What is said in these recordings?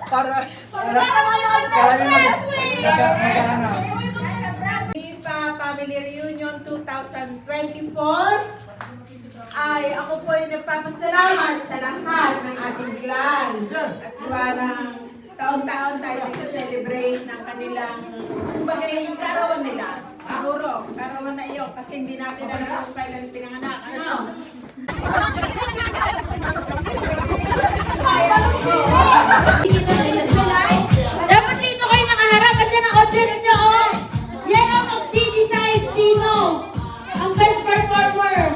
Para mag-ano. Lipa Family Reunion 2024 ay ako po ay nagpapasalamat sa lahat ng ating clan at parang taon-taon tayo nagsa-celebrate ng kanilang karawan nila. Siguro, karawan na iyo kasi hindi natin alam kung kailan pinanganak. Ano? Dapat dito kayo nakaharap at yan ang audience nyo, oh! Yan ang mag-decide sino ang best performer.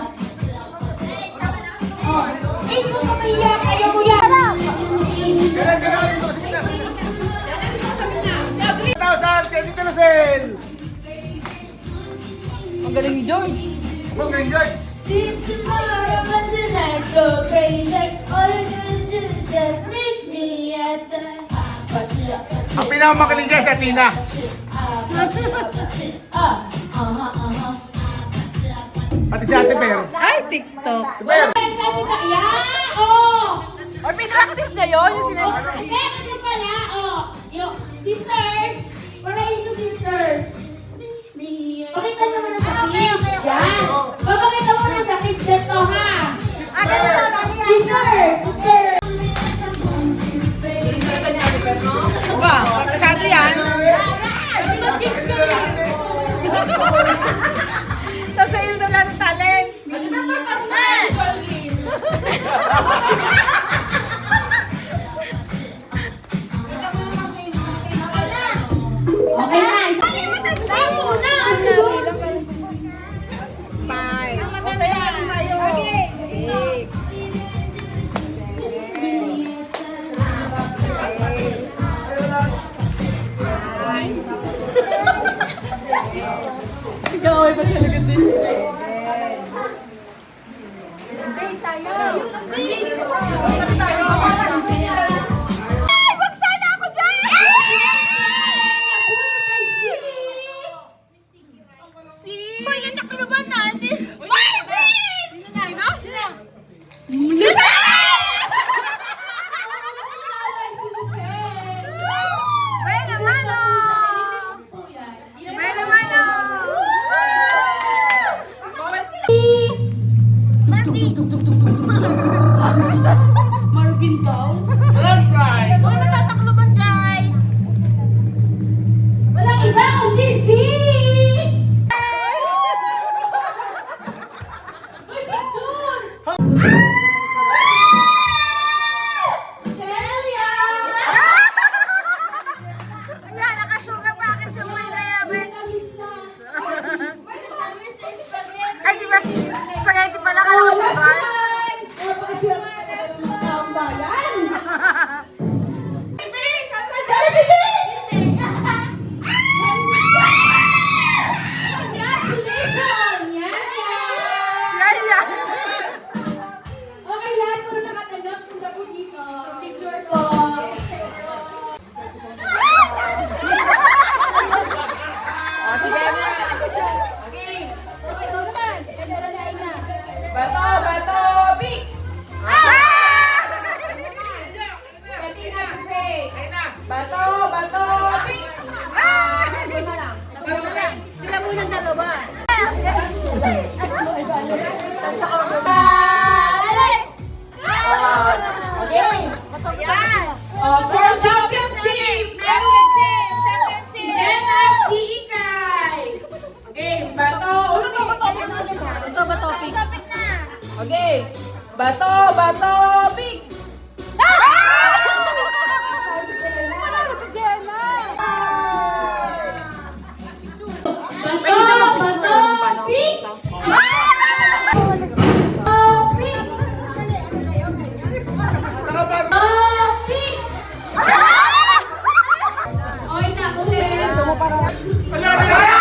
Oh. Ace mo ka maiyak, ayaw mo yan. 1,000, Teddy Telocel! Ang galing ni George. Ang galing, George! See tomorrow, but tonight go crazy. All you do is just meet me at the... Ang pinakamagaling dyan sa Tina. Pati si Ate Per. Ay, TikTok. Si Per. Or pinractice na yun, yung sinend. Ito pala, oh. Yung sisters, paraíso sisters. Pakita naman ang sa kids. Yan. Papakita mo na sa kids dito, ha? Sisters, sisters. Ba, pasado yan. Di ba chicks ko yan? Tapos sa'yo na lang ng talent. Okay na. Sa'yo muna. Ano yun? Five. Gawin pa siya agad din. Marvin daw. Third prize. Huwag matatakloban, guys. Walang iba kundi si... Uy, picture! Celia! Yan, nakasugar pa akin siya may layabin. Ay, di ba? Spaghetti pala ka nakasugar. Yan, yan. Okay, lahat po nakatanggap. Punta po dito. Picture po. O, sige. Okay, ikaw naman. Ganda na lain na. Bato, bato, big! Bato, bato, big! Sila munang dalawa. Alis! Okay. Yan! For championship! Meron si Jenna, si Ikay! Okay, bato, bato, Ito ba topic? Topic na! okay, bato, bato, big! Wala si Jenna. Bato! Bato! Pink! Nakabago. Pink! Okay na, ulit! Wala na yan!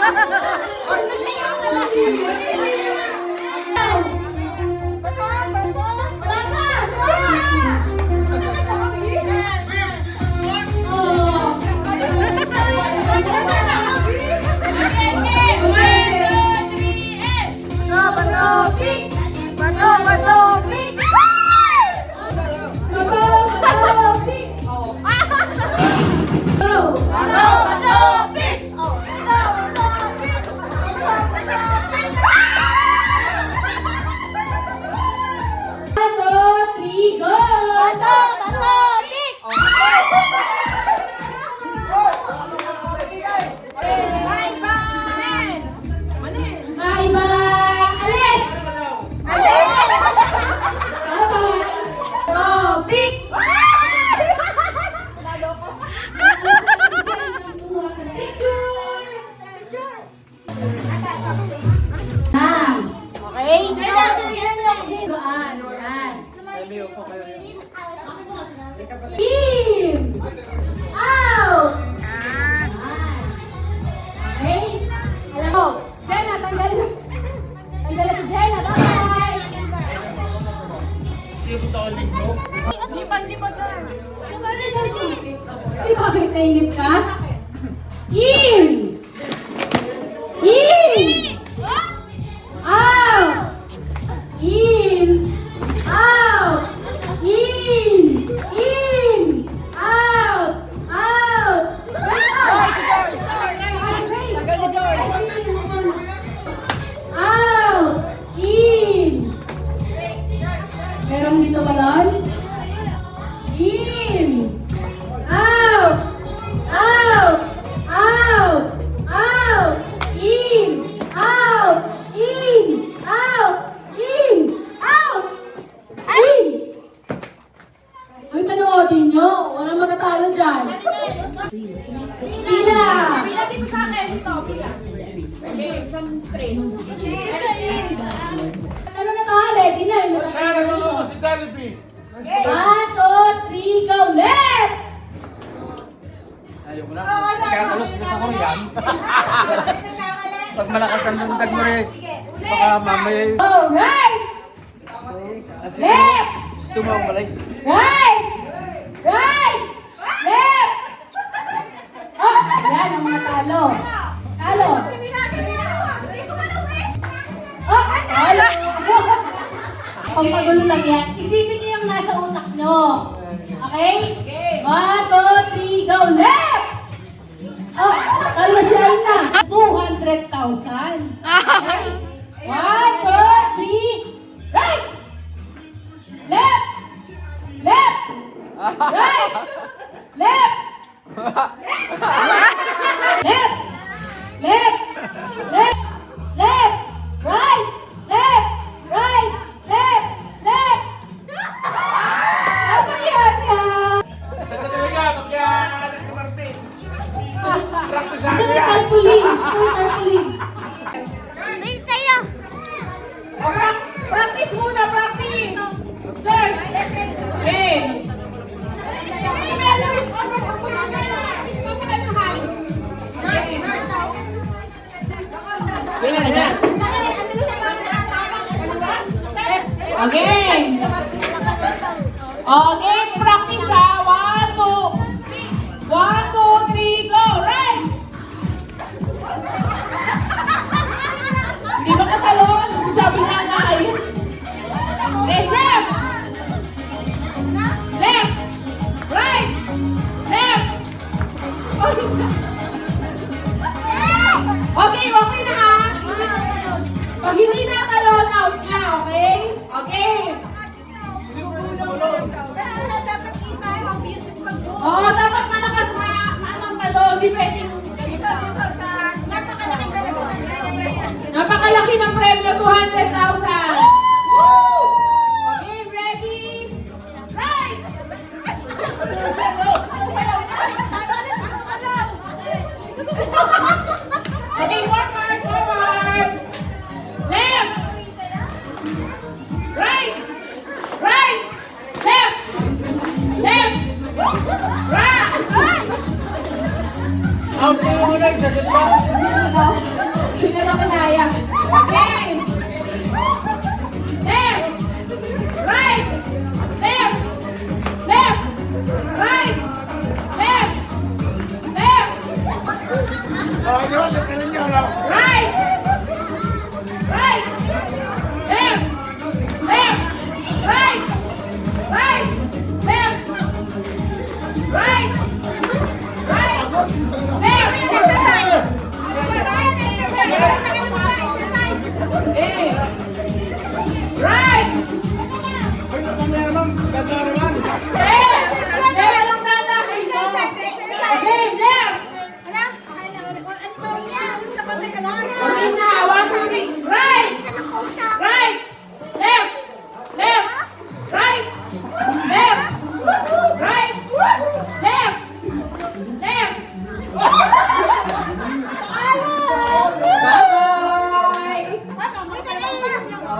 nasayaw na lang. In! Out! Okay? Alam mo, Jenna, tanggal na si Jenna. Bye! Hindi pa siya. Di ba kahit nainip ka? In! In! Out! In! Out! In! In! Out! Out! Out! In! Meron dito balon? In! Out! Out! Out! Out! In! Out! In! Out! In! Out! In! Ay, panoodin nyo. Walang matatalo dyan. Pila! Dito sa akin, ito, pila. Okay, straight. Ano na ba? Ready na. Siya naluluto si Jollibee. 1, 2, 3, go! Left! Ayoko na. Kaya talos ko sa Korean. Pag malakas ang lundag mo rin, baka mamaya Go! Right! Left! gusto mo ang malis. Right! Right! Left! Oh! Yan ang mga talo. Talo! Oh! Talo! Pampagulo lang yan. Isipin niyo yung nasa utak nyo. Okay? 1, 2, 3, go! Left! Oh! Talo si Aina. 200,000. Okay? 1, 2, 3, right! Left! Left! Right! Left! Left! Left! Left! Left! Right! Left! Right! Left! Left! Ano yan yan? Ito talaga, pagka Martin. Practice Gusto natin mo yan. tarpaulin? Gusto mo tarpaulin? Practice muna, practice! George! Okay! Okay! Okay, practice ha! 1, 2, 3, go! Right! Hindi ba katalon? Sabi nanay. Left! Left! Right! Left! Okay, okay na ha? Pag hindi na talon, out na, okay? Okay. Dapat kita yung music mag-go. Oo, dapat malakas na ang talon. Di pwedeng ganito. Napakalaking talaga ng Napakalaki ng premyo, 200,000. Okay, ready? Right! Okay, forward! Left! Right! Right! Left! Left! Right! Out na muna, sasalita. Again. Left. Right. Left. Left. Right. Left. Left. Oh, di ba? Galing niyo, no? Right. Right. Left. Left. Right. Right. Left. Right. Right. Left. Exercise! Eh. Right. Ay, mamaya naman. Ganda naman. Left. Left lang tata. Again. Left. Okay na. One, two, three. Right. Right. Left. Left. Right. Left. Right. Left. Left. Bye-bye.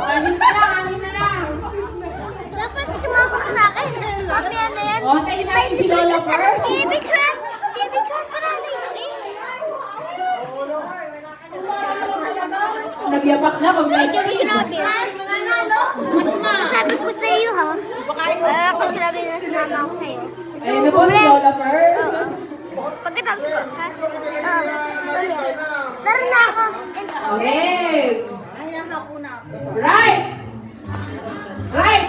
Anin na lang. Dapat tumawag sa akin. Mamaya na yan. O, tayo natin si Lola first. Picture pa natin. Nagyapak na pag may Sinabi ko sa iyo, ha? Pag sinabi na sinama ako sa iyo. Ayun na po si Lola first. Pagkatapos ko, ha? Meron na ako. Okay. Right. Right.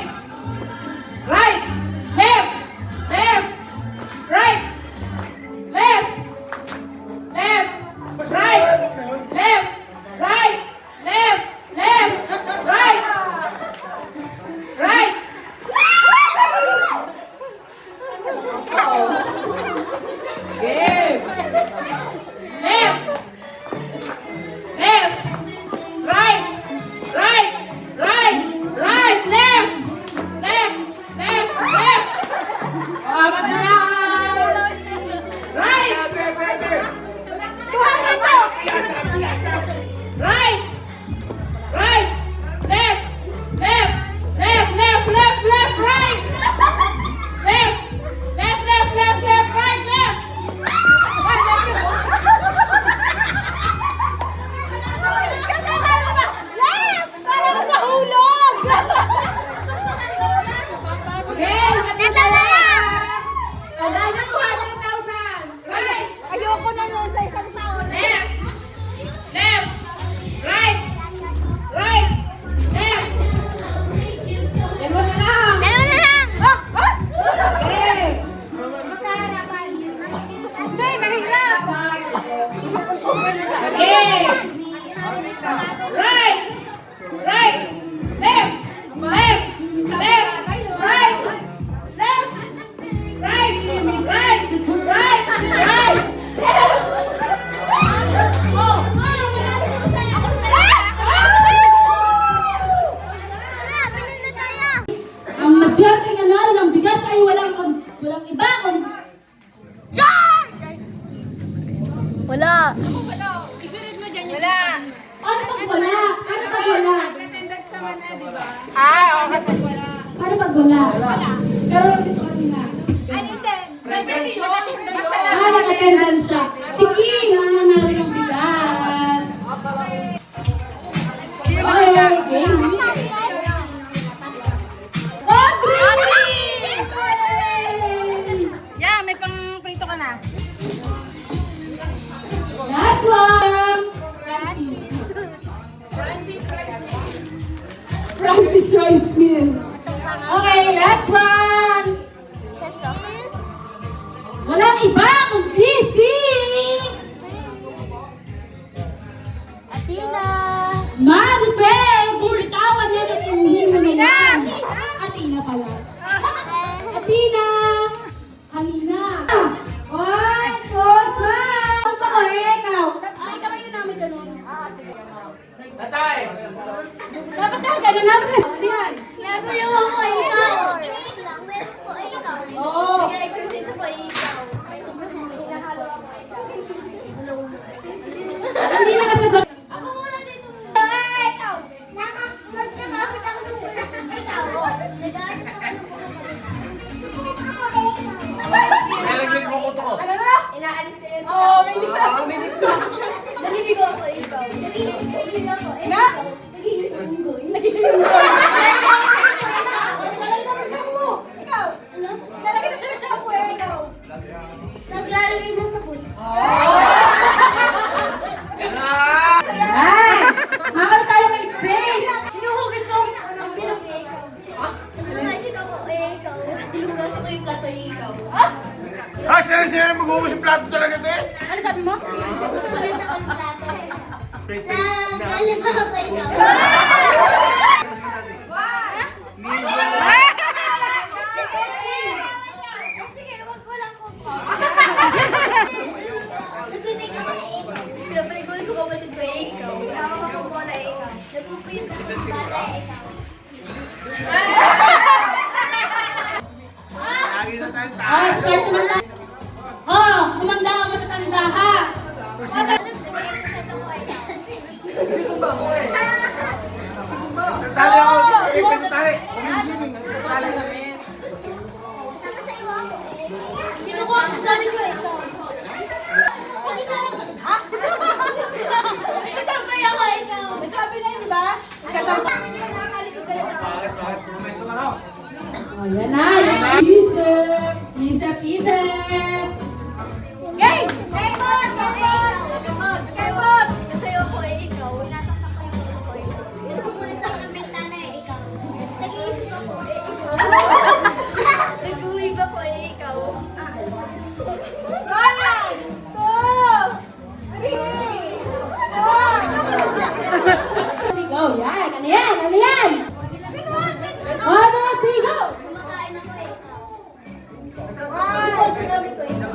Right. Left. Left. Right. Left. Left. Right. Left. Right. Left. Left. Right. Right. Game. Left. Left. Right. Right. Right. Right. Left. Left. Left. Left. Apat na lang. Right. Right. Right. Left. Left. Left. Left. Left. Left. Right. Left. Left. Left. Left. Left. Right. Left. Parang nahulog! Okay. Natala! Tandaan mo 100,000. Right. Ayoko na nun sa isang taon. Left. Left. Right. Right. Left. Dalawa na lang. Dalawa na lang! Okay. Hindi, mahirap! Okay. Right. Right. Left. Left. Left. Right. Left. Right. Right. Right. Right. Oh! Ako na bilhin na tayo! Ang maswerte nanalo ng bigas ay walang iba kundi Wala! Wala! Ano pag wala? Ano pag wala? Ano pag wala? Pero dito kanina. Nag-attendance siya. Si Kim ang nanalo ng bigas. Okay, game. Yeah, may pang prito ka na. Last one. Francis Royce Mill. Okay, last one. Sa sauce? Walang iba kundi si Atina! Maribel. Bitawan niya na inuwi mo na yan. Atina pala. Atina. Kanina. One, two, smile. Ano ba ikaw? Ay, kamay na namin ganun. Tatay! Dapat na, ganun namin kasi. Yan. Nasayaw ako ikaw! Meron ko ikaw. Oo. Exercise ko ikaw. Hinahalo ako ikaw. Hindi nakasagot. Ako muna dito. Ikaw! Magkakapit ako nung una. Ikaw! Nag-aaral ako nung una. Nalagyan mo ko to. Inaalis ko yun. Oh, may lisa. Naliligo ako ikaw. Naliligo ako ikaw. mag-uubos yung plato talaga, te. Ano sabi mo? Tulis ako ng plato. Nalima ako ikaw. Sige, wag ko lang kung nagbibigay ako na ikaw. Pinapaliguan ko kapatid ko eh, ikaw. Nakakakupo na ikaw. Nagpupuyot ako ng bata eh, ikaw. Lagi na tayo tayo. Ah, start naman tayo. Oh, kumanda ang matatanda ha. Nag-exercise ako eh, ikaw. Tali ako. Tali. Tali. Sama sa iyo ako. Kinukuha sa dami ko ito. Sasabay ako ikaw. Sabi na yun, di ba? Oh, yan na. Isip. Isip, isip. Game! Raymond! Raymond! Kasi ako eh, ikaw. Nasaksak ko yung ulo ko eh. Nagpupulis ako ng bintana eh, ikaw. Nag-iisip ako eh, ikaw. Nag-uwig ako eh, ikaw. One! Two! Three! Four! Go, yan. Ano yan? Ano yan? One, two, three, go! Kumakain ako eh, ikaw. Bukod ko dami ko eh, ikaw.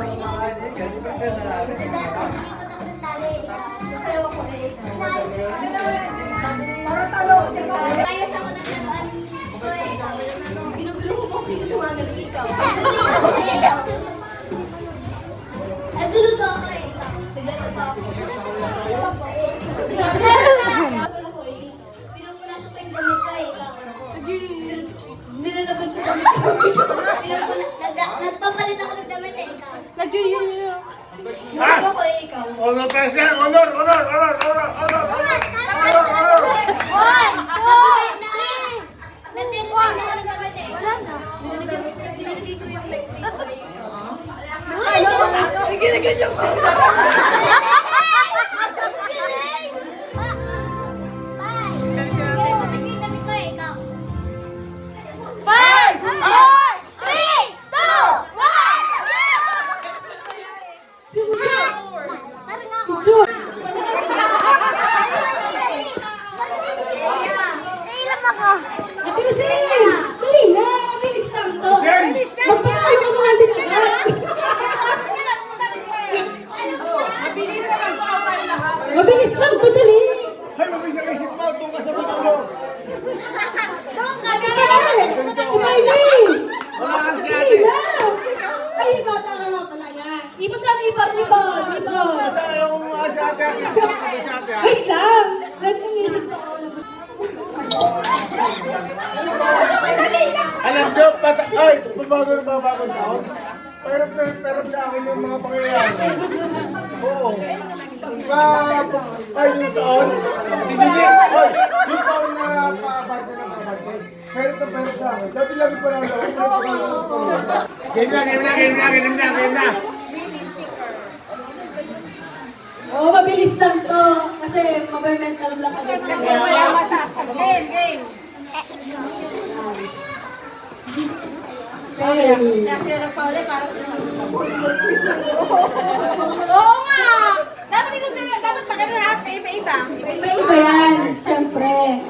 Nagdadaan ako ng tali eh, ikaw. Nasayaw ako eh, ikaw. Kayas ako ng laruan ko eh, ikaw. Ginugulo mo ako yung tumagalas ikaw. Naguluto ako eh, ikaw. Nagalo pa ako. Nagalo ako eh. Pinupunasan ko yung damit ko eh, ikaw. Nilalabad ko damit ko. Nagpapalit ako ng damit eh, ikaw. Nagsigaw ko eh, ikaw. Honor, President. Honor. One, two, three. Nagdedesign ako ng damit eh, ikaw. Nilalagay ko yung necklace ko eh, ikaw. Ginaganyan ko. Galing! Kaya gumit yung damit ko eh, ikaw. 5, 4, 3, 2, 1! Parang ako. Picture. Ilam ako. Ate Rosel! Dali na! Mabilis lang to. Rosel! Magpapay ka naman din agad. Mabilis lang to, dali. Hay, mabilis ang isip mo. Doon ka sa butulo. Riley! Wala ka si Dali ate. na! Ay, bata ka nga pala yan. Ibot lang, ibot. Basta ayaw mo mga si ate. Isang ka ba si ate, ha? Wait lang. Nag-music na ako. Alam nyo, ay, babago na babagong taon. Pero sa akin yung mga pangyayari. Oo. Ay, yung taon. Hindi. Ay, yung taon na pa-aparte ng aparte. Pero sa akin. Dati lagi pa lang ako. Game na. Oo, mabilis lang to. Kasi mabay-mental block agad. Kasi wala masasagot. Game. Hey. Oo nga! Dapat ito sila, dapat magano na, iba-iba. Iba yan, syempre.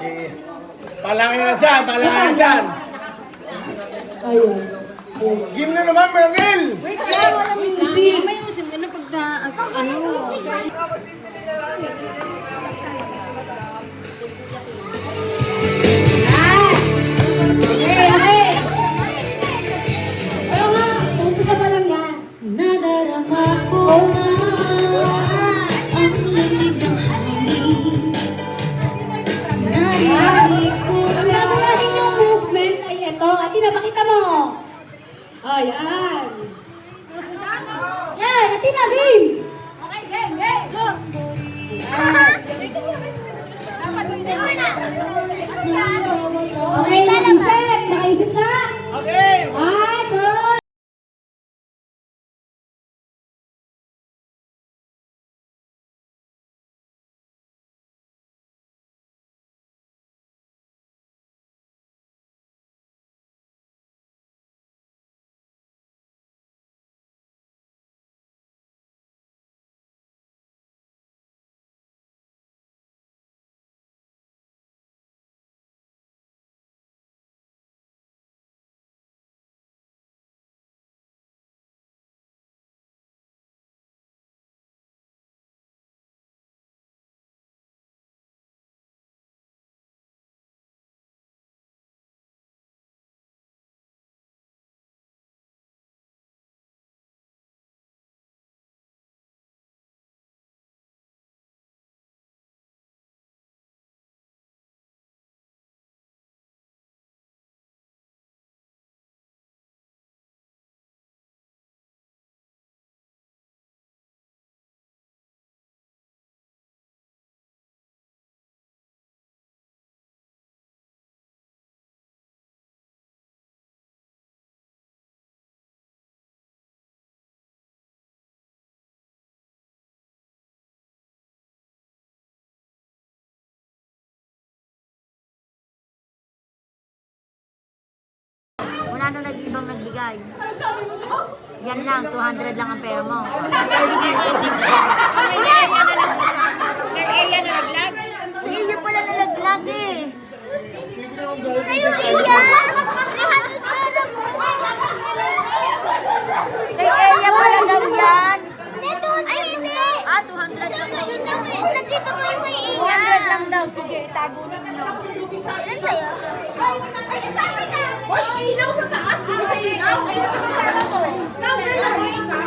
Palangin na dyan. Ayun. Game na naman, Manangil! Music. Kaya nga, umpisa pa lang yan. Nadarama ko na ang lamig ng hangin. Narinig ko na. Ang gagawa ninyong movement ay ito. At pinapakita mo. Ayan. Yan, Atina, game. Okay, game! Okay, nakaisip. Nakaisip na. Okay! Ay, go. Magkano ibang nagbigay? Yan lang, 200 lang ang pera mo. Kay Eya nalaglag? Sa iyo pala nalaglag eh. Sa'yo, Iya! Kay Eya pala daw yan. Ay, hindi! Ah, 200 lang daw. Nandito po yung kay Iya. 200 lang daw. Sige, itago ninyo. Yan sa'yo. Ay, sabi ka! Hoy, ilaw sa taas! Di ba sa ilaw? Ilaw sa taas ko! Ikaw, bilang mo ikaw!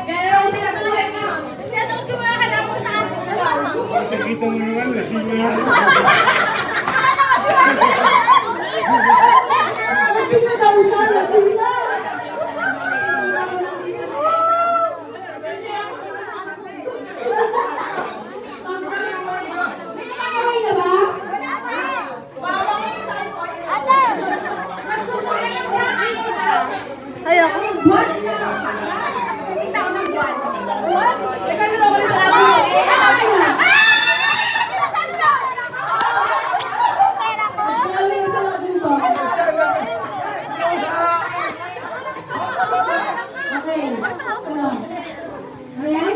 Gano'n sila buhay mo. Sino gusto mo yung halaman sa taas? Nakita mo naman, lasing na yan. Lasing na daw siya, lasing na. Okay na ba? Ate! Ayoko. Pera ko. Lalo na sa loob mo ba? Okay. Ano? Ano yan?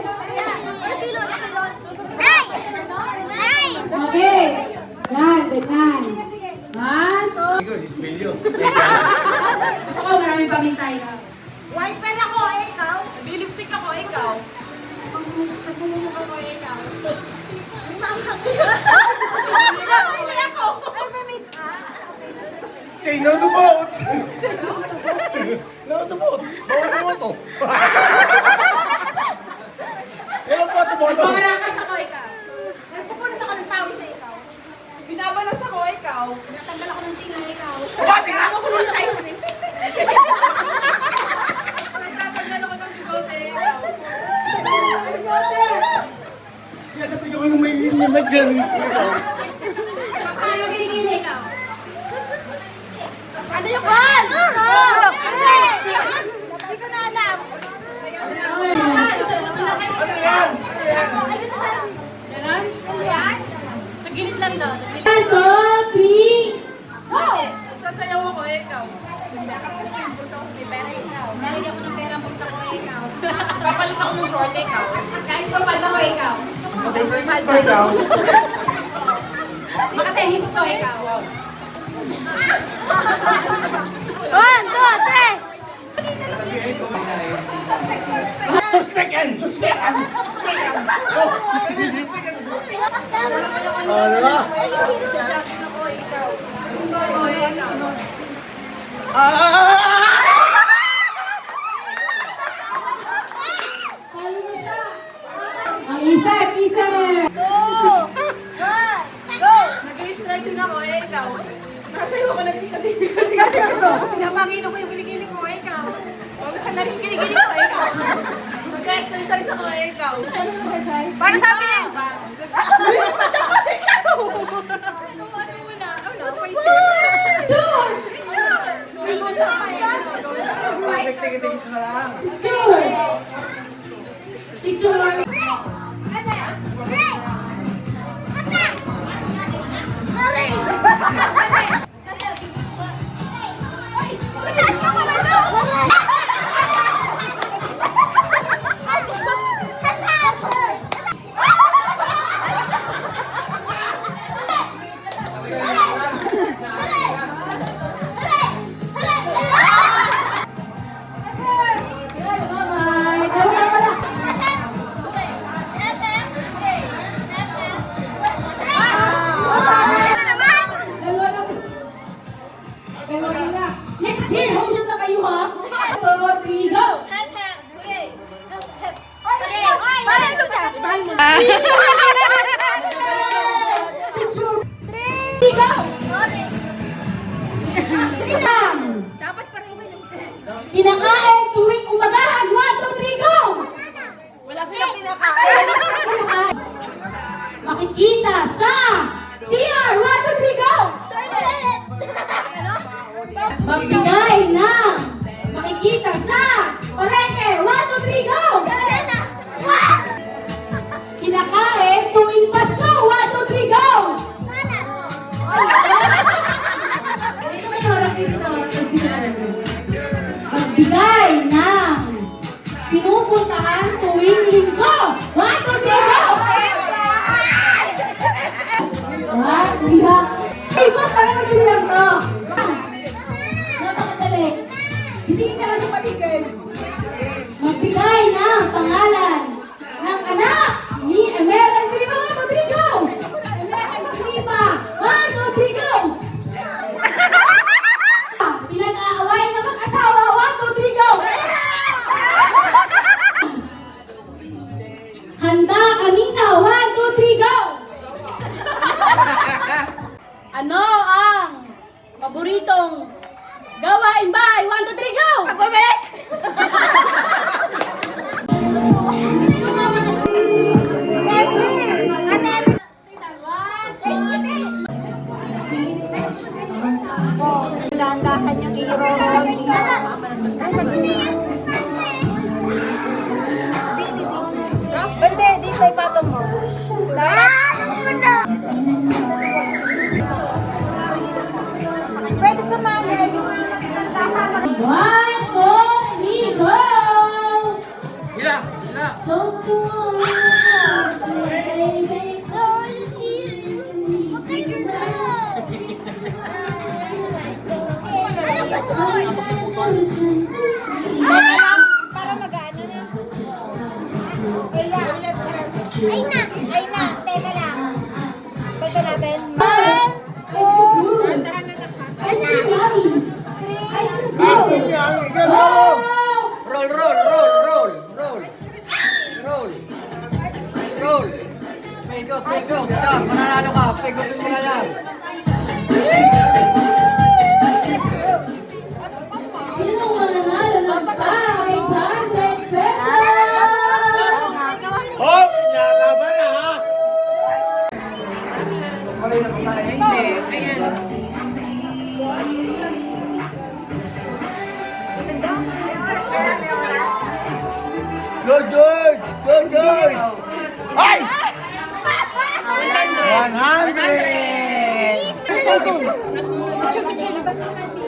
Nakilon. Nay! Nay! Okay. Yan, ganyan. One, two. Ikaw, si Spilio. Gusto ko maraming pamintay na. White pen ako, ikaw. Nag-lipstick ako, ikaw. Nagmumukha ko, ikaw. Hindi ako. Ay, may make-up. Say no to vote! No to vote! Bawal mo to! Walang po to vote! Pamarakas ako, ikaw. Nagpupunas ako ng pawis sa ikaw. Binabalas ako, ikaw. Natanggal ako ng tinga, ikaw. Bakit ako ko ng size ni Natanggal ako ng bigote, ikaw. Kaya sabi ko kung may limit dyan. Paano kinikili, ikaw? Ano yung kan? Hindi ko na alam. Ganon? Sa gilid lang daw. Sa gilid. 1, 2, 3, go! Sasayaw ako, ikaw. Puso ko, may pera, ikaw. Nalagyan ko ng pera ang bulsa ko, ikaw. Papalit ako ng short, ikaw. Guys, papad ako, ikaw. Go down. Makate hips ko, ikaw. 1, 2, 3! Suspekan! Suspekan! Ano ba? Paano na siya? Ang isip, isip! Nag-stretch na ako, ikaw. Nasayaw ako ng chika din. Pinapangino ko yung kilikili ko, ikaw. Huwag sa narin kinikili ko, ikaw. Mag-exercise ako, ikaw. Para sa akin! Tigil-tigil na lang. Picture! Bye-bye! Ano ka pala? Dalawa na. Dalawa na. Next year, host na kayo ha? 2, 3, go! Picture! 3, go! Dapat pareho kayo ng Kinakain tuwing umagahan. 1, 2, 3, go! Wala silang pinakain. Makikisa sa CR. 1, 2, 3, go! Magbigay ng makikita sa palengke. 1, 2, 3, go! Kinakain tuwing Pasko. 1, 2, 3, go! Dito kayo harap dito. Kuya. Ay, ba? Parang madali lang to. Napakadali. Titingin ka lang sa paligid. Magbigay ng pangalan ng anak ni Emer and Prima. 1, 2, 3, go! Emer and Prima. 1, 2, 3, go! Pinag-aaway na mag-asawa. 1, 2, 3, go! Handa kanina. 1, 2, 3, go! Ano ang paboritong gawain bahay? 1, 2, 3, go! Pagbabalas! Dahan-dahan yung i-roll. Hindi, dito ipatong mo. Pwede sumali. 1, 2, 3, go! Hila! Hila! So tomorrow, baby, Para mag-ano na. Ay na! Teka lang. Basta natin. 1, 2, Ice cream yummy. Ice cream go. Go! Roll, roll, roll, roll, roll. Roll. Roll. Pego, pego. Yan, mananalo ka. Pego, mo na yan. Sino mananalo ng 500 pesos? Hop! Laban na ha! Pali na pala. Hindi. Ayan. Go George! Go George! Ay! 100!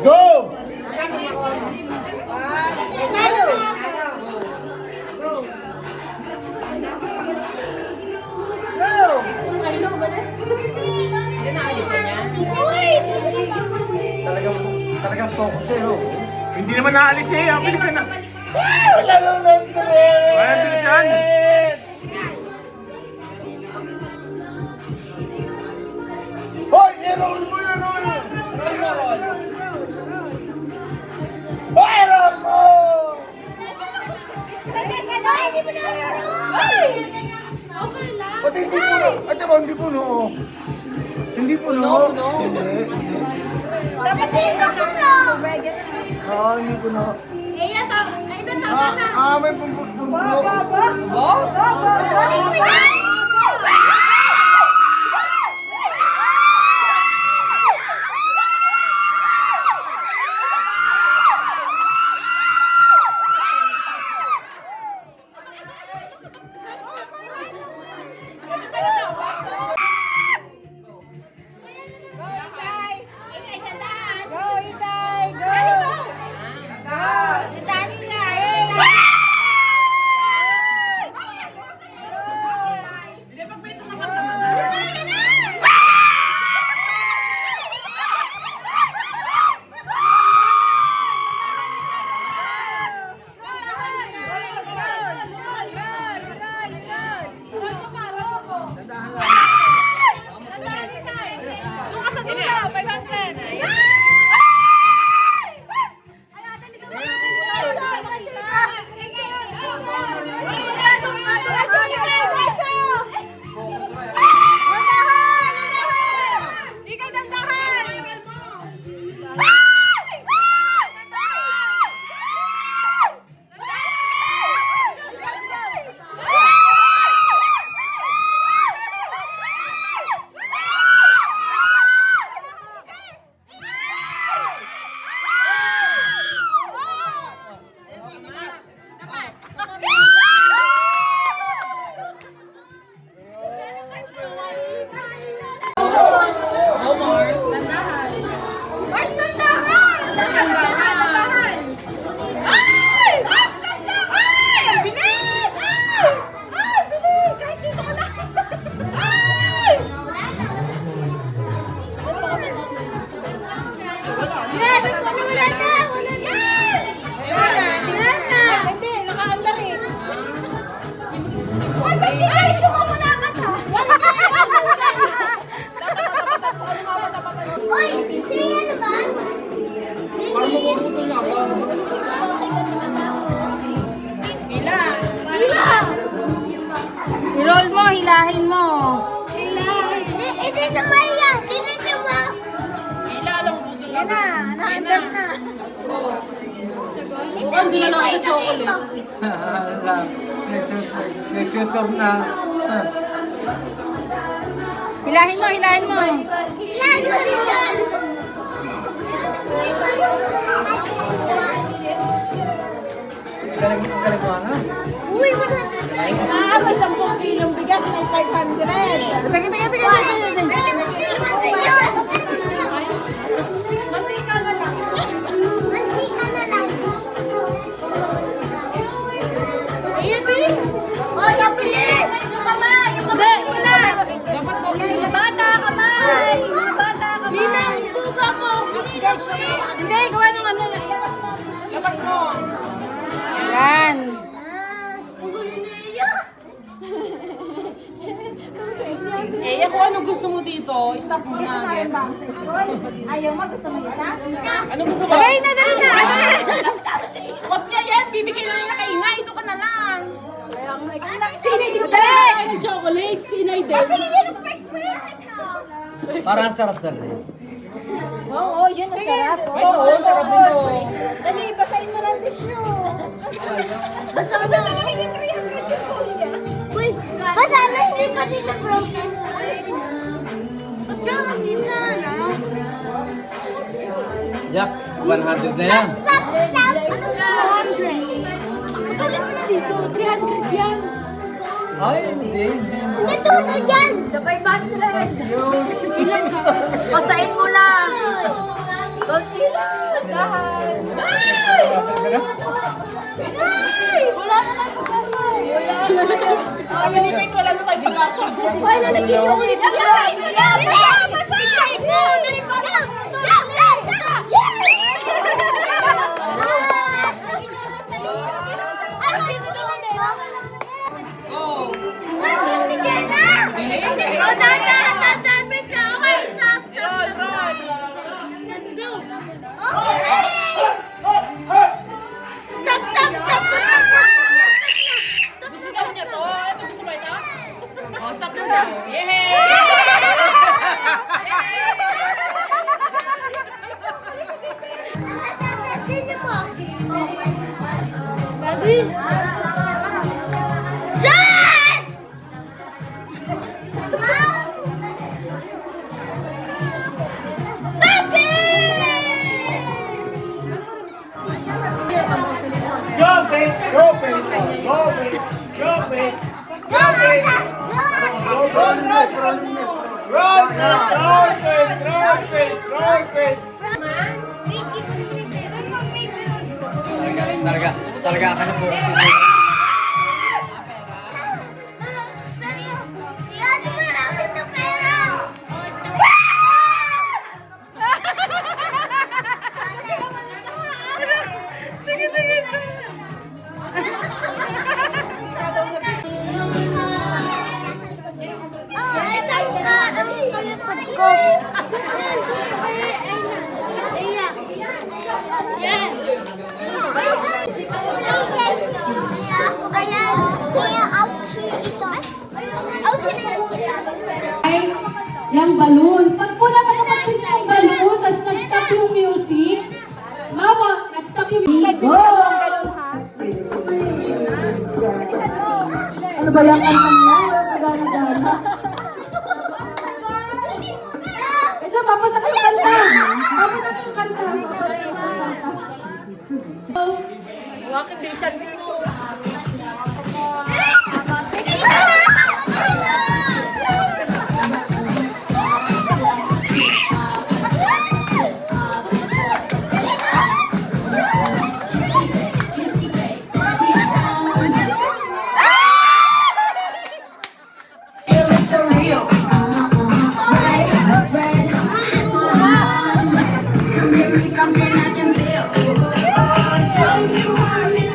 Go! Talagang focus eh, oh. Hindi naman naalis eh. Ang bilisan na. Ang bilisan. Hoy! I-roll mo yun! Hoy! I-roll mo! Pati hindi puno. At diba, hindi puno. Hindi puno. Hindi. Dapat dito ko no! Oo, hindi puno. May puno. Tuloy mo yan! Tita Maya! Tita Chuma! Yan na, na-under na. Mukhang di na lang sa chocolate. Nag-tutor na. Hilahin mo, hilahin mo. Lan mo din yan! Galing mo ha? Uy, 100 tayo! May 10 kilong bigas, may 500. Mantika na lang. Ayan, bilis! Oh, yung please! Yung kamay! Yung kamay! Yung bata, kamay! Yung bata, kamay! Suga mo! Hindi, gawa nung ano. Labas mo! Yan. Ang gulo na iya! Eh, kung ano gusto mo dito, stop mo na. Ayaw mo, gusto mo ita? Ano gusto mo? Dali na, dali na. Huwag niya yan, bibigyan na niya kay Ina, ito ka na lang. Si Inay din tayo ng chocolate. Si Inay din. Parang sarap na rin. Oo, yun ang sarap. Oo, sarap nito. Dali, basahin mo ng tissue. Basta talaga yung 300 yung kuya. Uy, basta na hindi pa din na progress. Yak, 100 na yan. Stop! Stop! Ano 100? Magaling mo na dito. 300 yan. Ay, hindi. Ito na yan! Sa 500. Pasain mo lang. Konti lang. Dahan. Wala na lang pagkasal. Sabi ni Pete, wala na tayong pag-asa. Wala lalagyan niyo ulit. Basahin mo na! Basahin mo! Dali pa! Go! Go! Go! Oh. Roll, roll. Stop! Stop! Stop! Gusto daw niya to. Ito gusto mo ito? Oh, stop na daw. Yay! Go, Pete! Go, Pete! Go, Pete! Go, Pete! Go, Pete! Roll, roll, Pete! Roll, Pete! Talaga ka na po kasi. Ay, yung balloon. Pag po nakapagsin yung balloon, tapos nag-stop yung music, mama, nag-stop yung music. Go! Ano ba yung kanta niya? Nagana-gana. Ito, papunta ko yung kanta. Papunta ko yung kanta. Wakit bisan mo. Something I can feel. Don't you worry,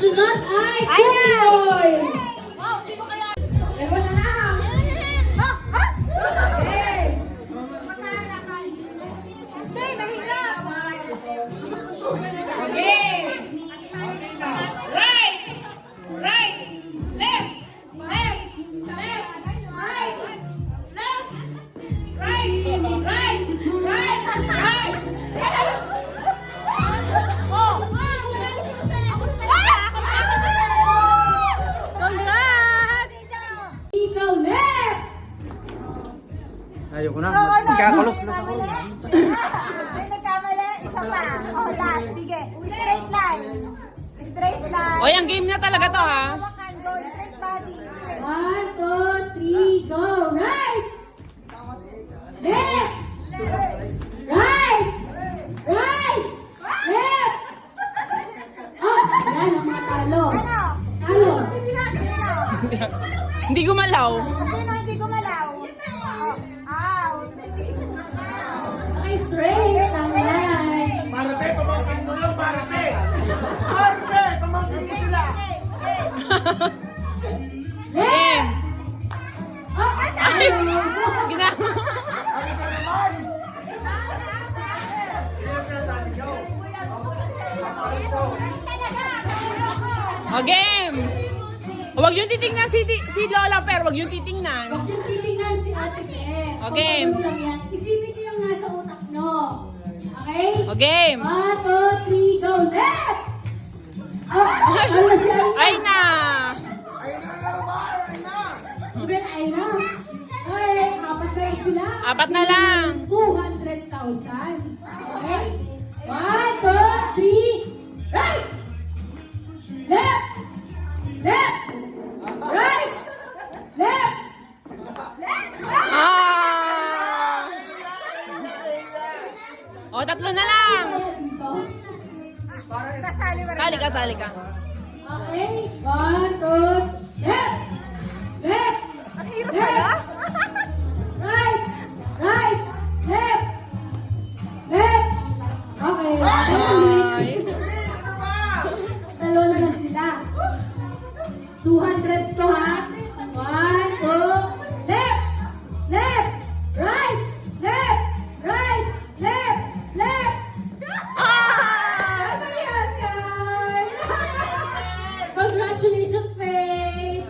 Sunod ay cookie oil. Ewan na lang. Okay. Okay. Right. Right. Left. Left. Left. Right. Left. Right. Right. Right. Right. Ikaw left. Ayoko na. Magkakalos na ako. May nagkamali, isa pa. Oh, last. Sige. Straight line. Straight line. Oy, ang game na talaga to ha. Hawakan, go. Straight body. Straight. 1, 2, 3, go. Right. Left. Right. Right. Left. Oh, yan ang mga talo. Ano? Talo. Sino? Hindi gumalaw. Sino hindi gumalaw? Oh, out. Okay, straight. Ang line. Marate, pamangkin mo yun, Marate! Marate, pamangkin mo sila! Left. Oh, Ginama. O game. Huwag yung titingnan si Lola Per, huwag yung titingnan. Huwag yung titingnan si Ate Beth. Okay. Kung ano lang yan, isipin niyo yung nasa utak nyo. Okay? O game. 1, 2, 3, go. Left! Oh, ano si Aina? Ay na. Ben, Aina. Okay, apat na sila. Apat na lang. 200,000. Okay? 1, 2, 3, right! Left! Left! Right! Left! Ah. O, tatlo na lang. Sali ka, sali ka. Okay, 1, 2, left! Left! Left! Right! Right! Left! Left! Okay, Ay. dalawa na lang sila. 200 to ha? 1, 2, left! Left! Right! Left! Right! Left! Left! Ano yan, guys? Congratulations, Faith!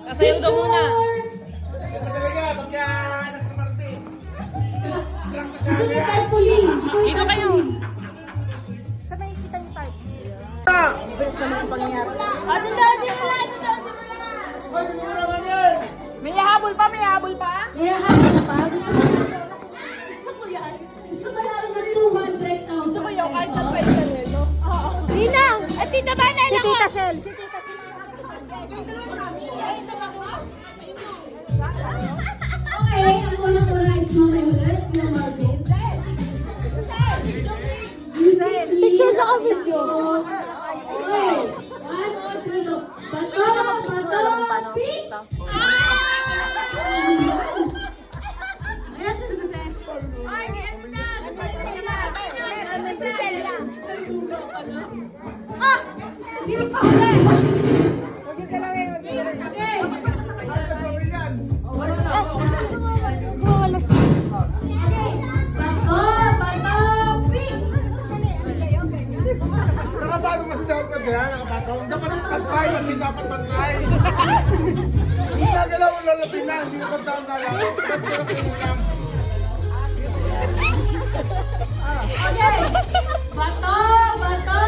Kasayaw daw muna. Talaga, pagka nagkamarte. Gusto niyo carpooling? Gusto niyo Dito kayo. carpooling? Sabay kita yung part. May habol pa, may habol pa. Kaya hanap ka pa? Gusto ko yan. Gusto ko lalo ng 200,000. Gusto ko yung kahit saan pwede nito. Ninang! At tita ba na Si Tita Sel. Si Tita Sel. Okay, ang unang-una is mga ulit. Mga Marvin. Music, Picture sa video. Okay. 1, 2, 3, go. Bato, bato, pick. Ayan, ito kasi. Ay, ano na? Ah! Hindi pa ulit. Okay. Okay. Bato, bato, pick. Nakabago kasi dapat ka dyan, nakapataw. Dapat pagpay, hindi dapat pagpay. Hindi nagalaw ang lalapin na, hindi dapat taon na lang. Dapat sarap yung ulam. Okay. Bato, bato,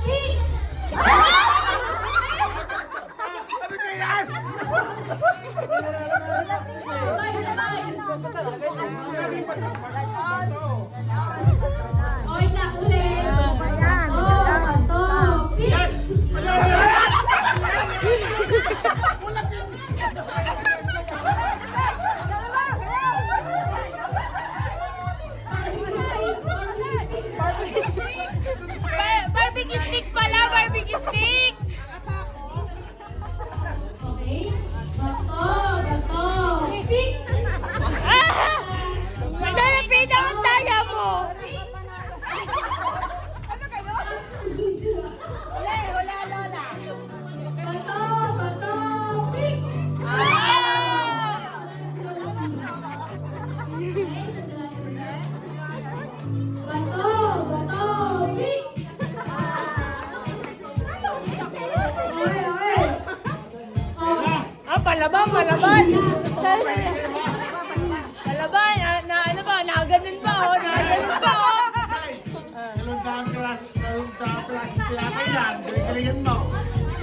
pick. Ano ka yan? Sabay, sabay. Okay na, ulit. Bato, bato, pick. Barbecue stick pala, barbecue stick. Palaban. Palaban, na ano ba, nakaganon pa, oh. Ilang daan class, tinapay yan. Galing-galingan mo.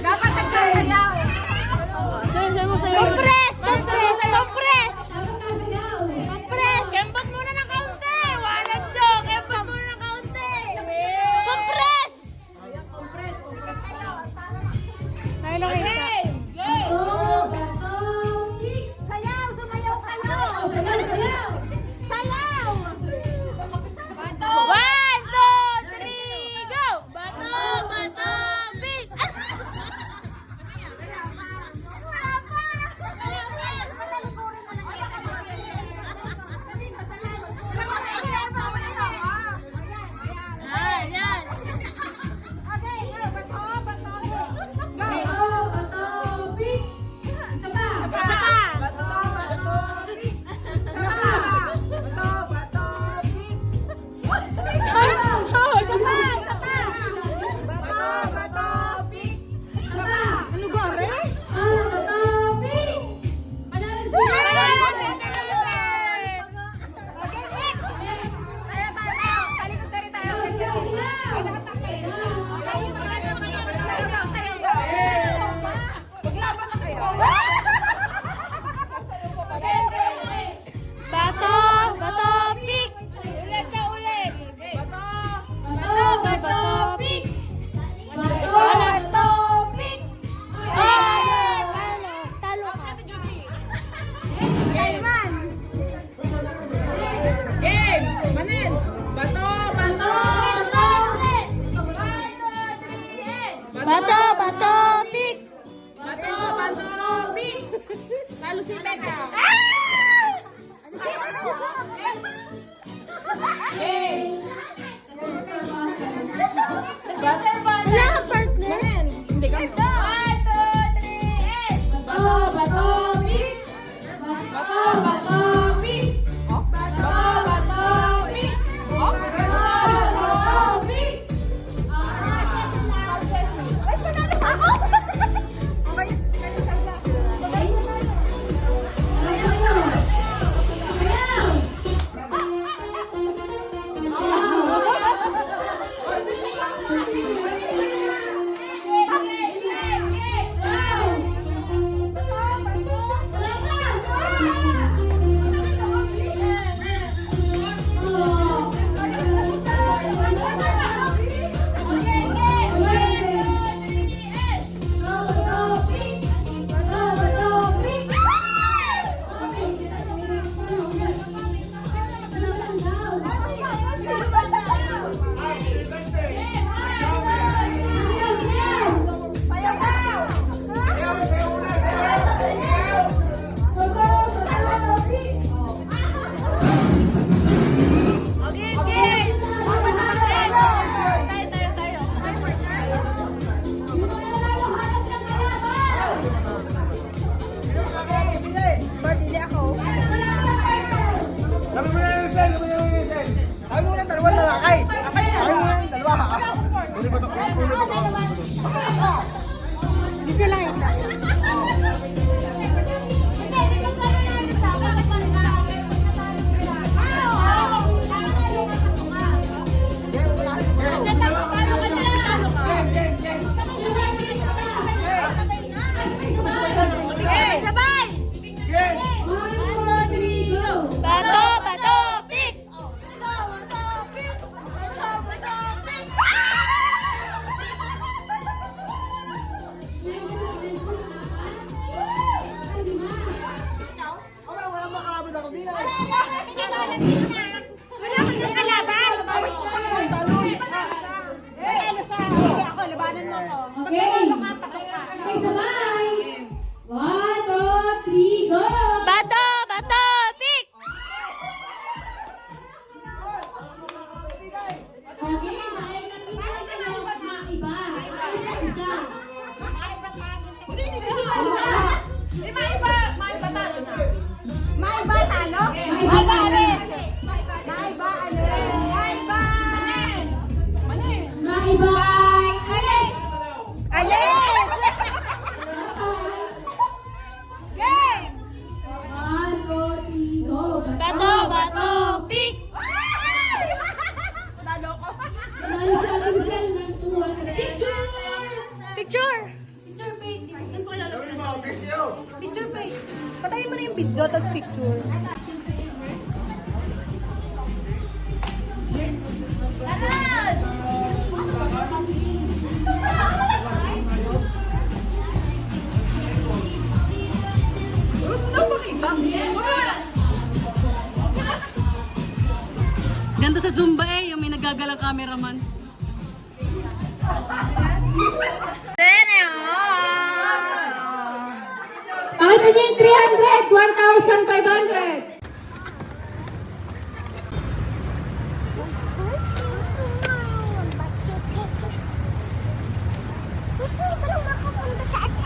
Dapat nagsasayaw. Compress! Kembot muna ng kaunti! Walang joke! Kembot muna ng kaunti! Compress! Ay, nakita. Sayaw, sumayaw kayo. Sayaw. Bato! 1, 2, 3, go! Bato! Pick! Bato! Pick! Ulit! Bato! Pick! Bato! Pick! Talo ka. Game! Manel! Bato! Pick! Talo si Becca! Wala kang partner? Hindi ka. 1, 2, 3, Sabi mo na yung Sel! Ay mo ng dalawang lalaki. Ay mo ng dalawa. Uli ba ito? Gusto lang ito. Sabay! Bato! Pick! Wala makalabot ako din. Wala ka sa kalaban. Ay, taloy. Natalo siya. Sige ako, labanan mo ako. Pag nanalo ka, pasok ka. Okay, sabay. 1, 2, 3, go! Bato! Pick! Okay, dahil nakita kayo maiba. Isa. May ba talo? Maiba tayo. May ba ano? Maiba. Alis! Picture! Picture page. Doon po lalagay. Gawin mo, video. Picture page. Patayin mo na yung video, tapos picture. Ganda sa Zumba eh, yung may nagagalang cameraman. Pakita niyo yung 300, 1,500.